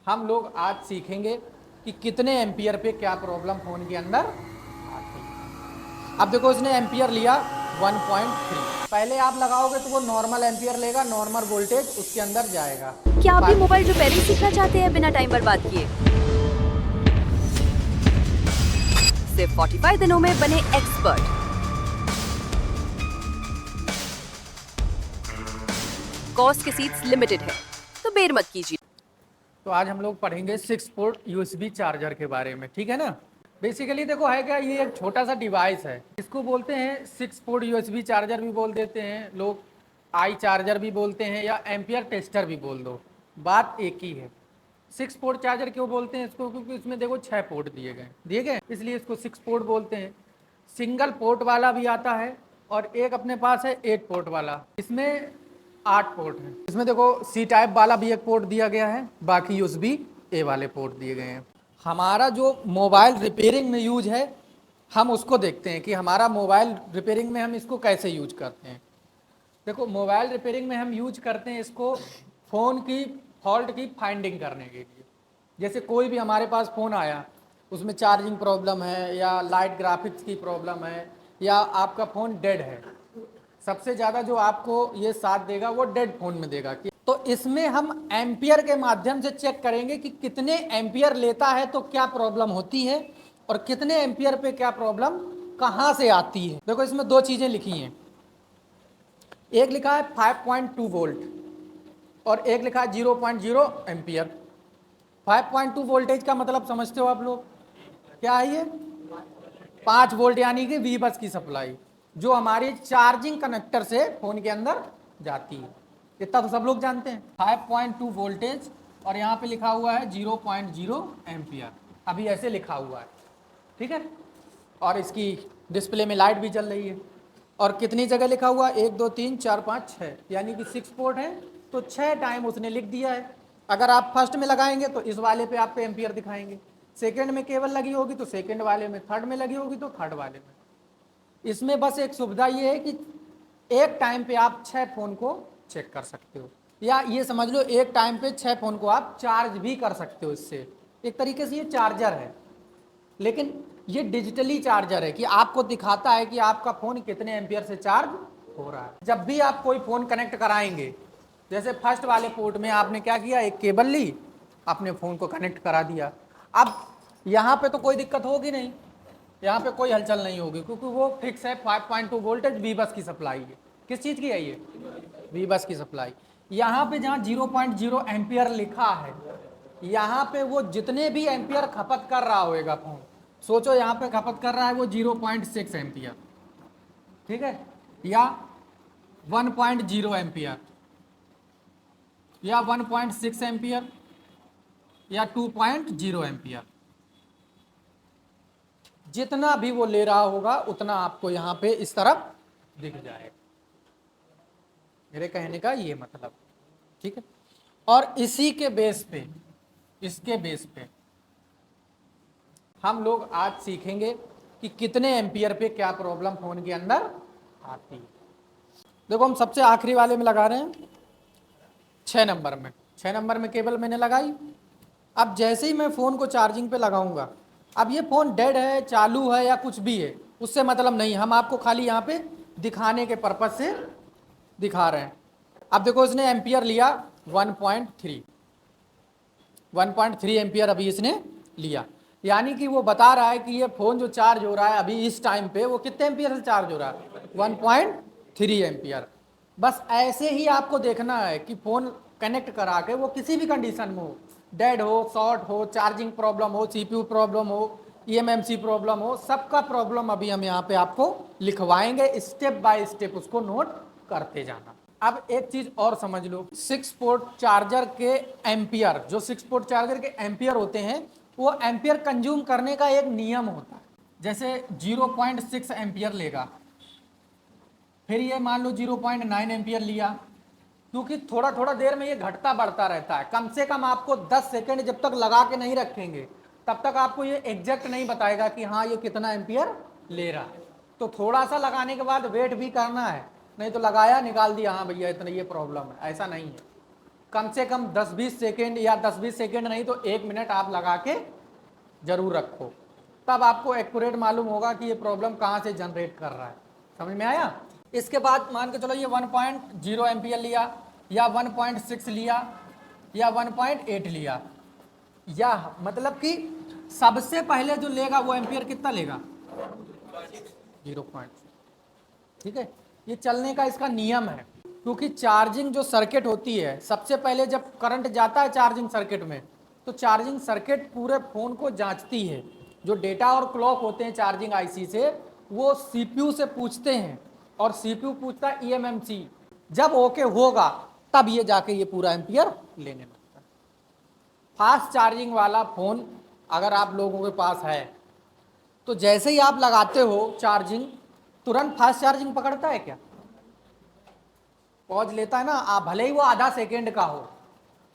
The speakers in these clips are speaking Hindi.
हम लोग आज सीखेंगे कि कितने एम्पियर पे क्या प्रॉब्लम फोन के अंदर आती है। अब देखो इसने एम्पियर लिया 1.3। पहले आप लगाओगे तो वो नॉर्मल एम्पियर लेगा, नॉर्मल वोल्टेज उसके अंदर जाएगा। क्या आप भी मोबाइल रिपेयरिंग सीखना चाहते हैं बिना टाइम बर्बाद किए? सिर्फ 45 दिनों में बने एक्सपर्ट। कॉस्ट की सीट्स लिमिटेड है, तो देर मत कीजिए। तो आज हम लोग पढ़ेंगे 6 पोर्ट यूएसबी चार्जर के बारे में, ठीक है ना। बेसिकली देखो है क्या, ये एक छोटा सा डिवाइस है। इसको बोलते हैं 6 पोर्ट यूएसबी चार्जर भी बोल देते हैं लोग, आई चार्जर भी बोलते हैं, या एम्पियर टेस्टर भी बोल दो, बात एक ही है। 6 पोर्ट चार्जर क्यों बोलते हैं इसको? क्योंकि इसमें देखो 6 पोर्ट दिए गए इसलिए इसको 6 पोर्ट बोलते हैं। सिंगल पोर्ट वाला भी आता है और एक अपने पास है 8 पोर्ट वाला। इसमें 8 पोर्ट हैं। इसमें देखो सी टाइप वाला भी एक पोर्ट दिया गया है, बाकी यूएसबी ए वाले पोर्ट दिए गए हैं। हमारा जो मोबाइल रिपेयरिंग में यूज है, हम उसको देखते हैं कि हमारा मोबाइल रिपेयरिंग में हम इसको कैसे यूज करते हैं। देखो मोबाइल रिपेयरिंग में हम यूज करते हैं इसको फ़ोन की फॉल्ट की फाइंडिंग करने के लिए। जैसे कोई भी हमारे पास फ़ोन आया, उसमें चार्जिंग प्रॉब्लम है या लाइट ग्राफिक्स की प्रॉब्लम है या आपका फ़ोन डेड है, सबसे ज़्यादा जो आपको ये साथ देगा वो डेड फ़ोन में देगा। तो इसमें हम एम्पियर के माध्यम से चेक करेंगे कि कितने एम्पियर लेता है तो क्या प्रॉब्लम होती है और कितने एम्पियर पे क्या प्रॉब्लम कहाँ से आती है। देखो इसमें दो चीज़ें लिखी हैं, एक लिखा है 5.2 वोल्ट और एक लिखा है 0.0 एम्पियर। 5.2 वोल्टेज का मतलब समझते हो आप लोग, क्या है ये? 5 वोल्ट यानी कि वी बस की सप्लाई जो हमारी चार्जिंग कनेक्टर से फोन के अंदर जाती है। इतना तो सब लोग जानते हैं। 5.2 वोल्टेज और यहाँ पे लिखा हुआ है 0.0 एम्पियर, अभी ऐसे लिखा हुआ है, ठीक है। और इसकी डिस्प्ले में लाइट भी चल रही है। और कितनी जगह लिखा हुआ? 1 2 3 4 5 6, यानी कि 6 पोर्ट है तो 6 टाइम उसने लिख दिया है। अगर आप फर्स्ट में लगाएंगे तो इस वाले पे आपको एम्पियर दिखाएंगे, सेकंड में केबल लगी होगी तो सेकंड वाले में, थर्ड में लगी होगी तो थर्ड वाले में। इसमें बस एक सुविधा ये है कि एक टाइम पे आप 6 फ़ोन को चेक कर सकते हो, या ये समझ लो एक टाइम पे 6 फ़ोन को आप चार्ज भी कर सकते हो। इससे एक तरीके से ये चार्जर है, लेकिन ये डिजिटली चार्जर है कि आपको दिखाता है कि आपका फ़ोन कितने एम्पियर से चार्ज हो रहा है। जब भी आप कोई फ़ोन कनेक्ट कराएंगे, जैसे फर्स्ट वाले पोर्ट में आपने क्या किया, एक केबल ली, अपने फ़ोन को कनेक्ट करा दिया। अब यहाँ पे तो कोई दिक्कत होगी नहीं, यहाँ पे कोई हलचल नहीं होगी क्योंकि वो फिक्स है। 5.2 वोल्टेज वी बस की सप्लाई है। किस चीज़ की है ये? वी बस की सप्लाई। यहाँ पे जहाँ 0.0 एम्पियर लिखा है, यहाँ पे वो जितने भी एम्पियर खपत कर रहा होगा फोन, सोचो यहाँ पे खपत कर रहा है वो 0.6 एम्पियर, ठीक है, या 1.0 एम्पियर या 1.6 एम्पियर या 2.0 एम्पियर। जितना भी वो ले रहा होगा उतना आपको यहाँ पे इस तरफ दिख जाएगा। मेरे कहने का ये मतलब, ठीक है। और इसी के बेस पे, इसके बेस पे हम लोग आज सीखेंगे कि कितने एम्पियर पे क्या प्रॉब्लम फोन के अंदर आती है। देखो हम सबसे आखिरी वाले में लगा रहे हैं 6 नंबर में। 6 नंबर में केबल मैंने लगाई। अब जैसे ही मैं फ़ोन को चार्जिंग पे लगाऊंगा, अब ये फ़ोन डेड है, चालू है या कुछ भी है, उससे मतलब नहीं, हम आपको खाली यहाँ पे दिखाने के पर्पज़ से दिखा रहे हैं। अब देखो इसने एम्पियर लिया 1.3 एम्पियर अभी इसने लिया, यानी कि वो बता रहा है कि ये फ़ोन जो चार्ज हो रहा है अभी इस टाइम पे वो कितने एम्पियर से चार्ज हो रहा है? 1.3 एम्पियर। बस ऐसे ही आपको देखना है कि फ़ोन कनेक्ट करा के वो किसी भी कंडीशन में हो, डेड हो, शॉर्ट हो, चार्जिंग प्रॉब्लम हो, सीपीयू प्रॉब्लम हो, ईएमएमसी प्रॉब्लम हो, सबका प्रॉब्लम अभी हम यहाँ पे आपको लिखवाएंगे, स्टेप बाय स्टेप उसको नोट करते जाना। अब एक चीज और समझ लो, 6 पोर्ट चार्जर के एम्पियर, जो 6 पोर्ट चार्जर के एम्पियर होते हैं वो एम्पियर कंज्यूम करने का एक नियम होता है। जैसे 0.6 एम्पियर लेगा, फिर ये मान लो 0.9 एम्पियर लिया, क्योंकि थोड़ा थोड़ा देर में ये घटता बढ़ता रहता है। कम से कम आपको 10 सेकेंड जब तक लगा के नहीं रखेंगे तब तक आपको ये एग्जैक्ट नहीं बताएगा कि हाँ ये कितना एम्पियर ले रहा है। तो थोड़ा सा लगाने के बाद वेट भी करना है, नहीं तो लगाया निकाल दिया, हाँ भैया इतना ये प्रॉब्लम है, ऐसा नहीं है। कम से कम 10-20 सेकेंड या 10-20 सेकेंड नहीं तो 1 मिनट आप लगा के जरूर रखो, तब आपको एक्यूरेट मालूम होगा कि ये प्रॉब्लम कहाँ से जनरेट कर रहा है। समझ में आया? इसके बाद मान के चलो ये 1.0 एम्पियर लिया या 1.6 लिया या 1.8 लिया, या मतलब कि सबसे पहले जो लेगा वो एम्पियर कितना लेगा? 0. ठीक है, ये चलने का इसका नियम है, क्योंकि चार्जिंग जो सर्किट होती है, सबसे पहले जब करंट जाता है चार्जिंग सर्किट में, तो चार्जिंग सर्किट पूरे फोन को जांचती है। जो डेटा और क्लॉक होते हैं चार्जिंग आईसी से, वो सीपीयू से पूछते हैं और सीपीयू पूछता है ईएमएमसी। जब ओके होगा तब ये जाके ये पूरा एम्पियर लेने लगता है। फास्ट चार्जिंग वाला फोन अगर आप लोगों के पास है तो जैसे ही आप लगाते हो चार्जिंग, तुरंत फास्ट चार्जिंग पकड़ता है क्या? पॉज लेता है ना। आप भले ही वो आधा सेकेंड का हो,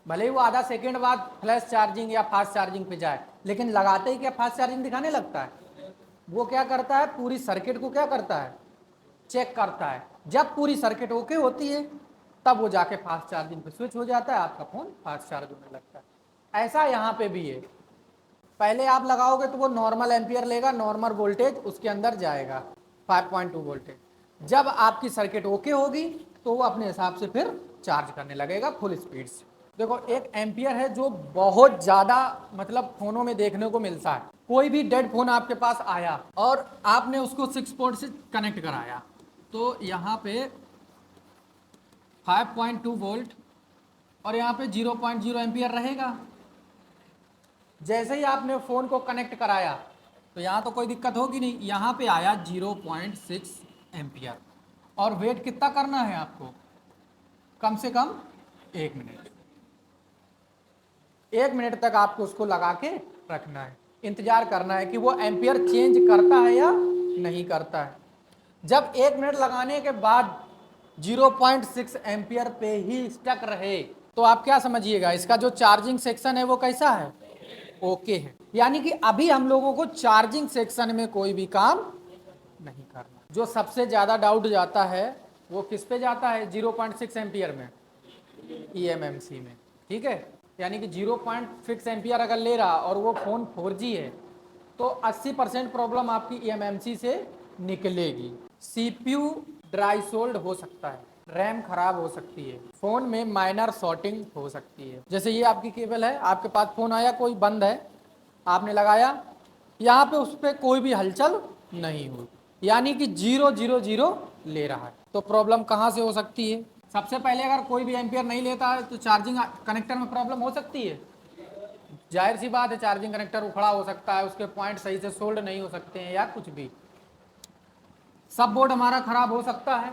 भले ही वो आधा सेकेंड बाद फ्लैश चार्जिंग या फास्ट चार्जिंग पे जाए, लेकिन लगाते ही क्या फास्ट चार्जिंग दिखाने लगता है? वो क्या करता है, पूरी सर्किट को क्या करता है, चेक करता है। जब पूरी सर्किट ओके होती है तब वो जाके फास्ट चार्जिंग पे स्विच हो जाता है, आपका फोन फास्ट चार्ज होने लगता है। ऐसा यहाँ पे भी है, पहले आप लगाओगे तो वो नॉर्मल एम्पियर लेगा, नॉर्मल वोल्टेज उसके अंदर जाएगा 5.2 वोल्टेज। जब आपकी सर्किट ओके होगी तो वो अपने हिसाब से फिर चार्ज करने लगेगा फुल स्पीड से। देखो एक एम्पियर है जो बहुत ज़्यादा मतलब फोनों में देखने को मिलता है। कोई भी डेड फोन आपके पास आया और आपने उसको 6 पोर्ट से कनेक्ट कराया, तो यहाँ पे 5.2 वोल्ट और यहाँ पे 0.0 एम्पियर रहेगा। जैसे ही आपने फ़ोन को कनेक्ट कराया तो यहाँ तो कोई दिक्कत होगी नहीं, यहाँ पे आया 0.6 एम्पियर। और वेट कितना करना है आपको? कम से कम 1 मिनट। 1 मिनट तक आपको उसको लगा के रखना है, इंतजार करना है कि वो एम्पियर चेंज करता है या नहीं करता है। जब 1 मिनट लगाने के बाद 0.6 एम्पियर पे ही स्टक रहे तो आप क्या समझिएगा, इसका जो चार्जिंग सेक्शन है वो कैसा है? ओके है। यानी कि अभी हम लोगों को चार्जिंग सेक्शन में कोई भी काम नहीं करना। जो सबसे ज़्यादा डाउट जाता है वो किस पे जाता है? 0.6 एम्पियर में, ईएमएमसी में। ठीक है, यानी कि 0.6 एम्पियर अगर ले रहा और वो फ़ोन 4G है तो 80% प्रॉब्लम आपकी ईएमएमसी से निकलेगी। सीपीयू ड्राई सोल्ड हो सकता है, रैम खराब हो सकती है, फ़ोन में माइनर शॉर्टिंग हो सकती है। जैसे ये आपकी केबल है, आपके पास फ़ोन आया, कोई बंद है, आपने लगाया, यहाँ पे उस पर कोई भी हलचल नहीं हुई, यानी कि 000 ले रहा है। तो प्रॉब्लम कहाँ से हो सकती है? सबसे पहले अगर कोई भी एम्पियर नहीं लेता है तो चार्जिंग कनेक्टर में प्रॉब्लम हो सकती है। जाहिर सी बात है, चार्जिंग कनेक्टर उखड़ा हो सकता है, उसके पॉइंट सही से सोल्ड नहीं हो सकते हैं या कुछ भी। सब बोर्ड हमारा खराब हो सकता है,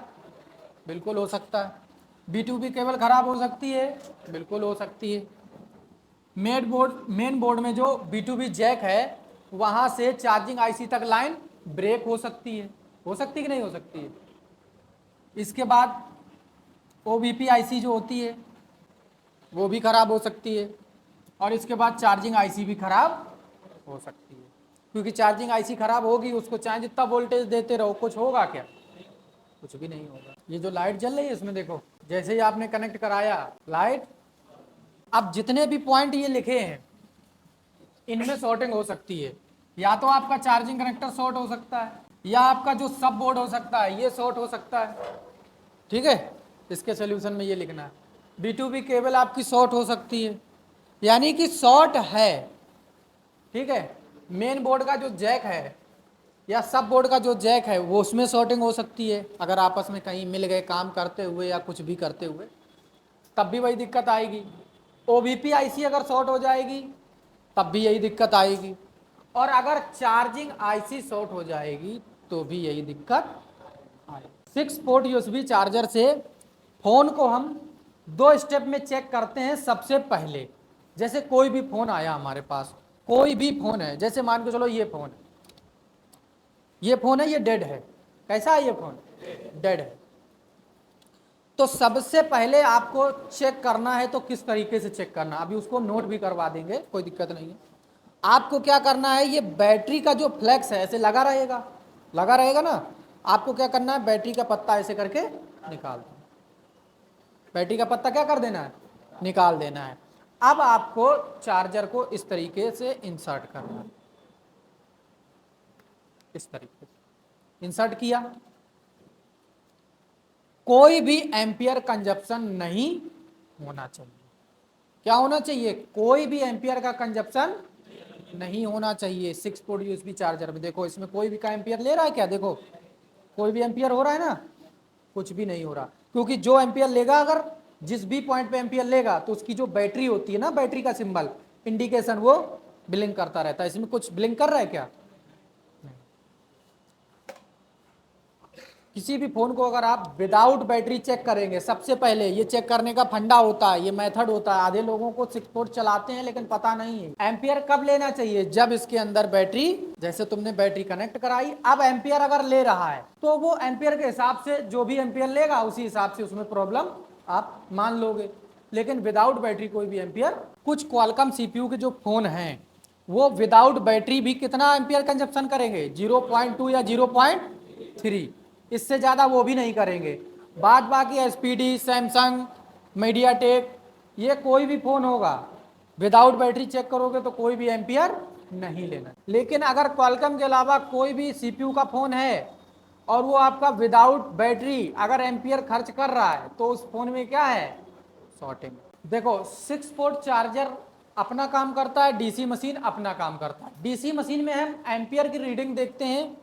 बिल्कुल हो सकता है। B2B केबल खराब हो सकती है, बिल्कुल हो सकती है। मेन बोर्ड में जो B2B जैक है वहाँ से चार्जिंग आईसी तक लाइन ब्रेक हो सकती है। हो सकती कि नहीं हो सकती है? इसके बाद OBP आईसी जो होती है वो भी खराब हो सकती है, और इसके बाद चार्जिंग आईसी भी खराब हो सकती है। क्योंकि चार्जिंग आईसी खराब होगी, उसको चाहे जितना वोल्टेज देते रहो, कुछ होगा क्या? कुछ भी नहीं होगा। ये जो लाइट जल रही है इसमें देखो, जैसे ही आपने कनेक्ट कराया लाइट, अब जितने भी पॉइंट ये लिखे हैं इनमें शॉर्टिंग हो सकती है। या तो आपका चार्जिंग कनेक्टर शॉर्ट हो सकता है, या आपका जो सब बोर्ड हो सकता है ये शॉर्ट हो सकता है। ठीक है, इसके सोल्यूशन में ये लिखना है। B2B केबल आपकी शॉर्ट हो सकती है, यानी कि शॉर्ट है। ठीक है, मेन बोर्ड का जो जैक है या सब बोर्ड का जो जैक है वो उसमें शॉर्टिंग हो सकती है। अगर आपस में कहीं मिल गए काम करते हुए या कुछ भी करते हुए, तब भी वही दिक्कत आएगी। OBP आईसी अगर शॉर्ट हो जाएगी तब भी यही दिक्कत आएगी, और अगर चार्जिंग आईसी शॉर्ट हो जाएगी तो भी यही दिक्कत आएगी। 6 पोर्ट USB चार्जर से फ़ोन को हम 2 स्टेप में चेक करते हैं। सबसे पहले जैसे कोई भी फ़ोन आया हमारे पास, कोई भी फ़ोन है, जैसे मान के चलो ये फ़ोन है, ये फ़ोन है, ये डेड है। कैसा है ये फ़ोन? डेड है। तो सबसे पहले आपको चेक करना है, तो किस तरीके से चेक करना, अभी उसको नोट भी करवा देंगे, कोई दिक्कत नहीं है। आपको क्या करना है, ये बैटरी का जो फ्लैक्स है ऐसे लगा रहेगा ना, आपको क्या करना है, बैटरी का पत्ता ऐसे करके निकाल दो। बैटरी का पत्ता क्या कर देना है, निकाल देना है। अब आपको चार्जर को इस तरीके से इंसर्ट करना है, इस तरीके से इंसर्ट किया। कोई भी एम्पियर कंजप्शन नहीं होना चाहिए। क्या होना चाहिए? कोई भी एम्पियर का कंजप्शन नहीं होना चाहिए 6 पोर्ट यूएसबी चार्जर में। देखो इसमें कोई भी का एम्पियर ले रहा है क्या? देखो कोई भी एम्पियर हो रहा है ना? कुछ भी नहीं हो रहा, क्योंकि जो एम्पियर लेगा, अगर जिस भी पॉइंट पे एम्पियर लेगा तो उसकी जो बैटरी होती है ना, बैटरी का सिंबल इंडिकेशन वो ब्लिंक करता रहता है। इसमें कुछ ब्लिंक कर रहा है क्या? किसी भी फोन को अगर आप विदाउट बैटरी चेक करेंगे, सबसे पहले ये चेक करने का फंडा होता है, ये मेथड होता है। आधे लोगों को 6 पोर्ट चलाते हैं लेकिन पता नहीं है। एम्पियर कब लेना चाहिए? जब इसके अंदर बैटरी, जैसे तुमने बैटरी कनेक्ट कराई, अब एम्पियर अगर ले रहा है तो वो एम्पियर के हिसाब से जो भी एम्पियर लेगा उसी हिसाब से उसमें प्रॉब्लम आप मान लोगे। लेकिन विदाउट बैटरी कोई भी एम्पियर, कुछ क्वालकॉम सीपीयू के जो फोन हैं वो विदाउट बैटरी भी कितना एम्पियर कंजप्शन करेंगे? 0.2 या 0.3, इससे ज़्यादा वो भी नहीं करेंगे। बाद बाकी एसपीडी, सैमसंग, मीडियाटेक, ये कोई भी फ़ोन होगा विदाउट बैटरी चेक करोगे तो कोई भी एम्पियर नहीं लेना। लेकिन अगर क्वालकॉम के अलावा कोई भी सीपीयू का फ़ोन है और वो आपका विदाउट बैटरी अगर एम्पियर खर्च कर रहा है तो उस फ़ोन में क्या है? शॉर्टिंग। देखो 6 पोर्ट चार्जर अपना काम करता है, डीसी मशीन अपना काम करता है। डीसी मशीन में हम एम्पियर की रीडिंग देखते हैं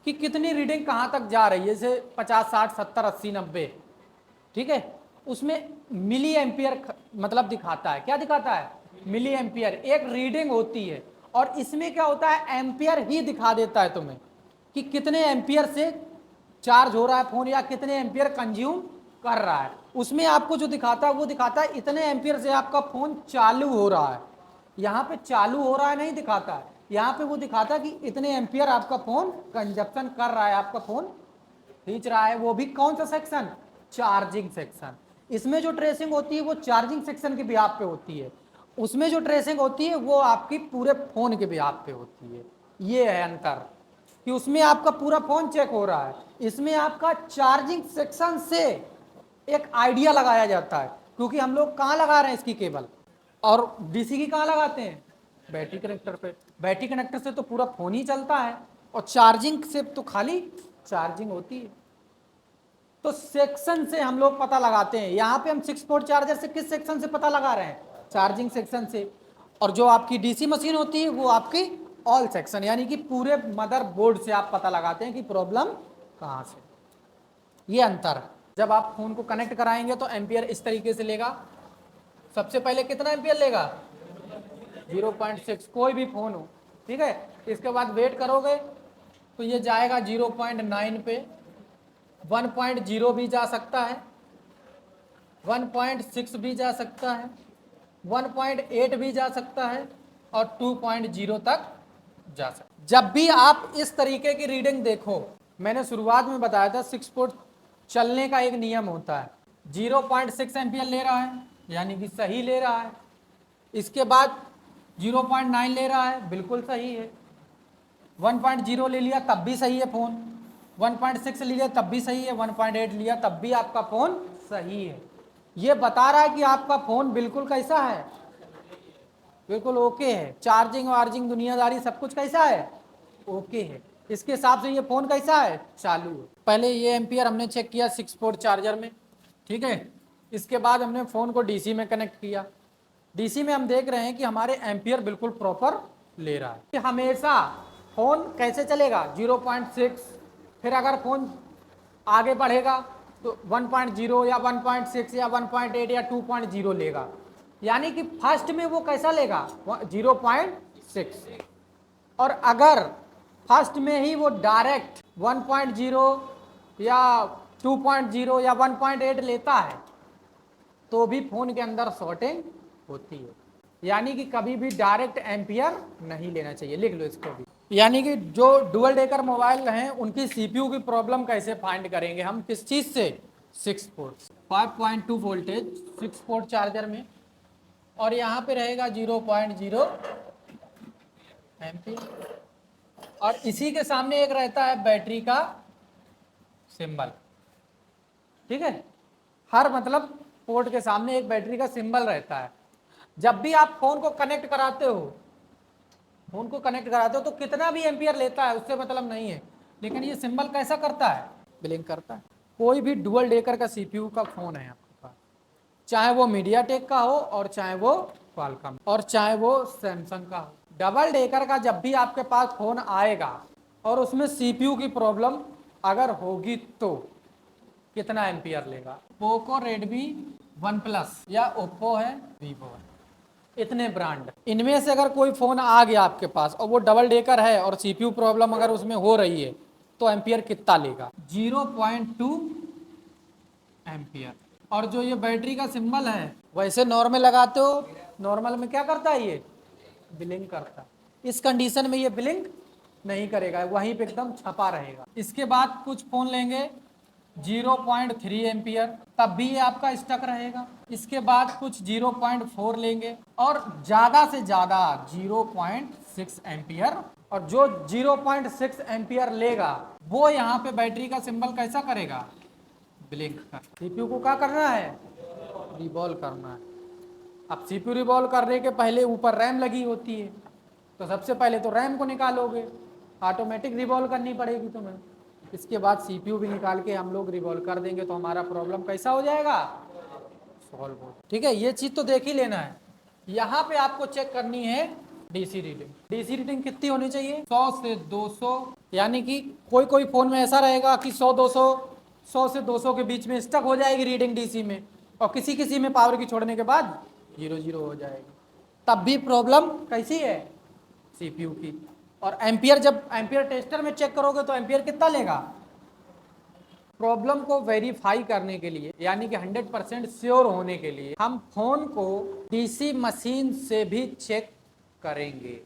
कि कितनी रीडिंग कहाँ तक जा रही है, जैसे 50, 60, 70, 80, 90, ठीक है। उसमें मिली एम्पियर मतलब दिखाता है। क्या दिखाता है? मिली एम्पियर एक रीडिंग होती है। और इसमें क्या होता है? एम्पियर ही दिखा देता है तुम्हें कि कितने एम्पियर से चार्ज हो रहा है फोन या कितने एम्पियर कंज्यूम कर रहा है। उसमें आपको जो दिखाता है वो दिखाता है इतने एम्पियर से आपका फोन चालू हो रहा है। यहाँ पे चालू हो रहा है नहीं दिखाता है, यहाँ पे वो दिखाता है कि इतने एम्पियर आपका फोन कंजप्शन कर रहा है, आपका फोन खींच रहा है। वो भी कौन सा सेक्शन? Charging section. इसमें जो ट्रेसिंग होती है वो चार्जिंग सेक्शन के बिहाफ पे होती है, उसमें जो ट्रेसिंग होती है वो आपकी पूरे फोन के बिहाफ पे होती है। ये है अंतर कि उसमें आपका पूरा फोन चेक हो रहा है, इसमें आपका चार्जिंग सेक्शन से एक आइडिया लगाया जाता है। क्योंकि हम लोग कहाँ लगा रहे हैं इसकी केबल, और डीसी की कहाँ लगाते हैं? बैटरी कनेक्टर पे। बैटरी कनेक्टर से तो पूरा फोन ही चलता है और चार्जिंग से तो खाली चार्जिंग होती है। तो सेक्शन से हम लोग पता लगाते हैं। यहाँ पे हम 6 पोर्ट चार्जर से किस सेक्शन से पता लगा रहे हैं? चार्जिंग सेक्शन से। और जो आपकी डीसी मशीन होती है वो आपकी ऑल सेक्शन, यानी कि पूरे मदरबोर्ड से आप पता लगाते हैं कि प्रॉब्लम कहाँ से। ये अंतर है। जब आप फोन को कनेक्ट कराएंगे तो एम्पियर इस तरीके से लेगा। सबसे पहले कितना एम्पियर लेगा? 0.6, कोई भी फोन हो, ठीक है। इसके बाद वेट करोगे तो ये जाएगा 0.9 पे, 1.0 भी जा सकता है, 1.6 भी जा सकता है, 1.8 भी जा सकता है और 2.0 तक जा सकता है। जब भी आप इस तरीके की रीडिंग देखो, मैंने शुरुआत में बताया था 6 पोर्ट चलने का एक नियम होता है। 0.6 एम्पियर ले रहा है यानी कि सही ले रहा है। इसके बाद 0.9 ले रहा है, बिल्कुल सही है। 1.0 ले लिया तब भी सही है फ़ोन, 1.6 लिया तब भी सही है, 1.8 लिया तब भी आपका फ़ोन सही है। ये बता रहा है कि आपका फ़ोन बिल्कुल कैसा है? बिल्कुल ओके है। चार्जिंग वार्जिंग दुनियादारी सब कुछ कैसा है? ओके है। इसके हिसाब से ये फ़ोन कैसा है? चालू है। पहले ये एम्पियर हमने चेक किया 6 पोर्ट चार्जर में, ठीक है। इसके बाद हमने फ़ोन को डीसी में कनेक्ट किया। डीसी में हम देख रहे हैं कि हमारे एम्पियर बिल्कुल प्रॉपर ले रहा है। कि हमेशा फ़ोन कैसे चलेगा? 0.6, फिर अगर फ़ोन आगे बढ़ेगा तो 1.0 या 1.6 या 1.8 या 2.0 लेगा। यानी कि फर्स्ट में वो कैसा लेगा? 0.6। और अगर फर्स्ट में ही वो डायरेक्ट 1.0 या 2.0 या 1.8 लेता है तो भी फ़ोन के अंदर शॉर्टिंग होती है। यानी कि कभी भी डायरेक्ट एम्पियर नहीं लेना चाहिए। लिख लो इसको भी। यानी कि जो डुअल डेकर मोबाइल हैं उनकी सीपीयू की प्रॉब्लम कैसे फाइंड करेंगे हम? किस चीज़ से? 6 पोर्ट। 5.2 वोल्टेज 6 पोर्ट चार्जर में, और यहाँ पे रहेगा 0.0 एम्पियर, और इसी के सामने एक रहता है बैटरी का सिंबल, ठीक है। हर मतलब पोर्ट के सामने एक बैटरी का सिंबल रहता है। जब भी आप फोन को कनेक्ट कराते हो तो कितना भी एम्पियर लेता है उससे मतलब नहीं है, लेकिन ये सिंबल कैसा करता है, ब्लिंक करता है। कोई भी डुअल डेकर का सीपीयू का फोन है आपके पास, चाहे वो मीडियाटेक का हो और चाहे वो क्वालकॉम और चाहे वो सैमसंग का हो, डबल डेकर का जब भी आपके पास फोन आएगा और उसमें सीपीयू की प्रॉब्लम अगर होगी तो कितना एम्पियर लेगा। पोको, रेडमी, वन प्लस या ओप्पो है, वीवो है, इतने ब्रांड, इनमें से अगर कोई फोन आ गया आपके पास और वो डबल डेकर है और सीपीयू प्रॉब्लम अगर उसमें हो रही है तो एम्पियर कितना लेगा, 0.2 एम्पियर। और जो ये बैटरी का सिंबल है वैसे नॉर्मल लगाते हो, नॉर्मल में क्या करता है, ये ब्लिंक करता है। इस कंडीशन में ये ब्लिंक नहीं करेगा, वहीं पे एकदम छपा रहेगा। इसके बाद कुछ फोन लेंगे 0.3 एम्पियर, तब भी ये आपका स्टक रहेगा। इसके बाद कुछ 0.4 लेंगे और ज्यादा से ज्यादा 0.6 एम्पियर, और जो 0.6 एम्पियर लेगा वो यहाँ पे बैटरी का सिंबल कैसा करेगा, ब्लिंक कर। सीपीयू को क्या करना है, रिवॉल्व करना है। अब सीपीयू रिवॉल्व करने के पहले ऊपर रैम लगी होती है, तो सबसे पहले तो रैम को निकालोगे, ऑटोमेटिक रिवॉल्व करनी पड़ेगी तुम्हें। इसके बाद सीपीयू भी निकाल के हम लोग रिवॉल्व कर देंगे तो हमारा प्रॉब्लम कैसा हो जाएगा, सॉल्व हो। ठीक है, ये चीज़ तो देख ही लेना है। यहाँ पे आपको चेक करनी है डीसी रीडिंग। डीसी रीडिंग कितनी होनी चाहिए, 100 से 200, यानी कि कोई कोई फोन में ऐसा रहेगा कि 100 से 200 के बीच में स्टक हो जाएगी रीडिंग डीसी में, और किसी किसी में पावर की छोड़ने के बाद 0 हो जाएगी, तब भी प्रॉब्लम कैसी है, सीपीयू की। और एम्पियर, जब एम्पियर टेस्टर में चेक करोगे तो एम्पियर कितना लेगा। प्रॉब्लम को वेरीफाई करने के लिए, यानी कि 100% श्योर होने के लिए हम फोन को डीसी मशीन से भी चेक करेंगे।